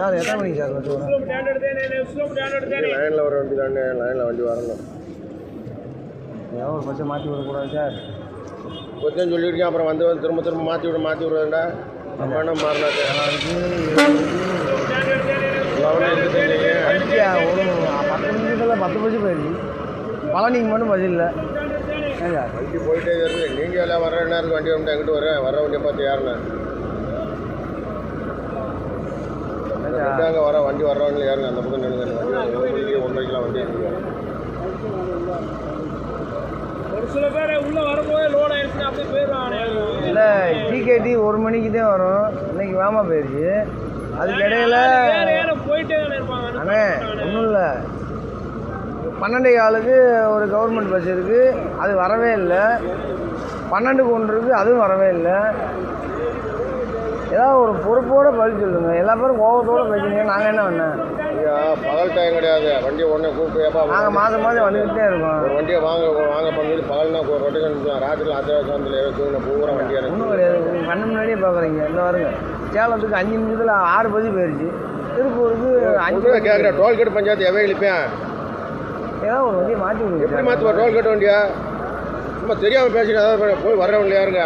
Sir எத்தனை மணிக்கு sir லைனில் வர வண்டி தானே, லைனில் வண்டி வரணும். ஏன் ஒரு பஸ்ஸை மாற்றி விடக்கூடாது சார்? கொஞ்சம் சொல்லியிருக்கேன், அப்புறம் வந்து திரும்ப திரும்ப மாற்றி விடுறதுண்டா. அப்புறம் மாறினா சார் ஒரு 10 நிமிஷத்தில் 10 பஸ்ஸு போயிடுச்சு. பழனிக்கு மட்டும் பஸ் இல்லை. ஏங்க வண்டி போயிட்டே இருக்குது. நீங்கள் எல்லாம் வர நேரத்துக்கு வண்டி வந்து எங்கிட்ட வர வண்டியை பார்த்து யாருண்ணா அங்கே வர வண்டி வர்றவங்க யாருங்க அந்த பக்கம் நின்று வண்டி 1:30 வண்டி இருக்குது. ஒரு சில பேர் உள்ளே வரும்போது லோட் ஆயிடுச்சுன்னா அப்படியே போயிடுவாங்க. இல்லை டிகேடி 1 மணிக்கு தான் வரும். இன்னைக்கு வேமா போயிடுச்சு. அதுக்கு இடையில போயிட்டே தானே இருப்பாங்க. அண்ணே ஒன்றும் இல்லை, 12:15 ஒரு கவர்மெண்ட் பஸ் இருக்குது, அது வரவே இல்லை. 12க்கு 1 இருக்குது, அதுவும் வரவே இல்லை. ஏதாவது ஒரு பொறுப்போடு பதில் சொல்லுங்க. எல்லா பேரும் கோபத்தோடு பேசுங்க. நாங்கள் என்ன பண்ணேன்? பகல் டைம் கிடையாது. வண்டியை உடனே கூப்பிட்டு நாங்கள் மாதம் வந்துக்கிட்டே இருக்கோம். ஒரு வண்டியை வாங்க பண்ணி பகல்னா ரொட்டேஷன் ராத்திரியில் அதில் பூரா வண்டியாக ஒன்றும் கிடையாது. கண்ணு முன்னாடியே பார்க்குறீங்க. இந்த வருங்க சேலத்துக்கு 5 நிமிஷத்தில் 6 பஸ் போயிடுச்சு. திருப்பூருக்கு 5 கேட்குற டோல்கேட் பஞ்சாயத்து எவை இழுப்பேன். ஏதாவது ஒரு வண்டியை மாற்றி விடுங்க. எப்படி மாற்றுவோம்? டோல்கேட் வண்டியா சும்மா தெரியாமல் பேசிட்டு போய் வர்றவங்க யாருங்க?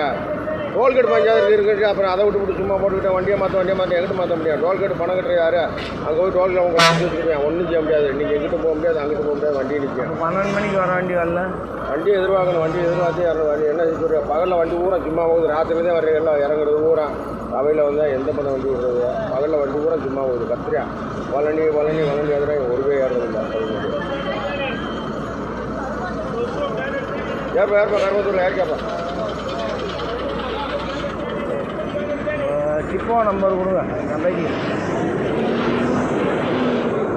டோல்கேட் பஞ்சாயத்து இருக்குது. அப்புறம் அதை விட்டு சும்மா போட்டுக்கிட்டேன். வண்டியை மாற்ற எங்கிட்ட மாற்ற முடியாது. டோல்கேட் பணம் கட்டுற யார்? அங்கே போய் டோல்கேட் அவங்க வச்சுருக்கேன். ஒன்றும் செய்ய முடியாது. இன்றைக்கி எங்கிட்ட போக முடியாது, அங்கிட்ட போக முடியாது. வண்டி நிற்கும். 12 மணிக்கு வர வண்டி வரல. வண்டி எதிர்பார்க்கணும். வண்டி எதிர்பார்த்து வண்டி என்ன சொல்கிற? பகலில் வண்டி ஊரா சும்மா போகுது. ராத்திரில தான் வர்றீங்க. எல்லாம் இறங்குறது ஊரா அவையில் வந்தால் எந்த பண்ண வண்டி விடுறது? பகலில் வண்டி ஊரா சும்மா போகுது. கத்திரியா பழனி எதிராக ஒரு பேர் ஏறது இல்லை. ஏற்பா கருமத்தூரில் ஏற்கப்பா டிப்போ நம்பர் கொடுங்க. நான் பைக்கு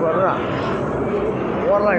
வர்றா ஓடலாம்.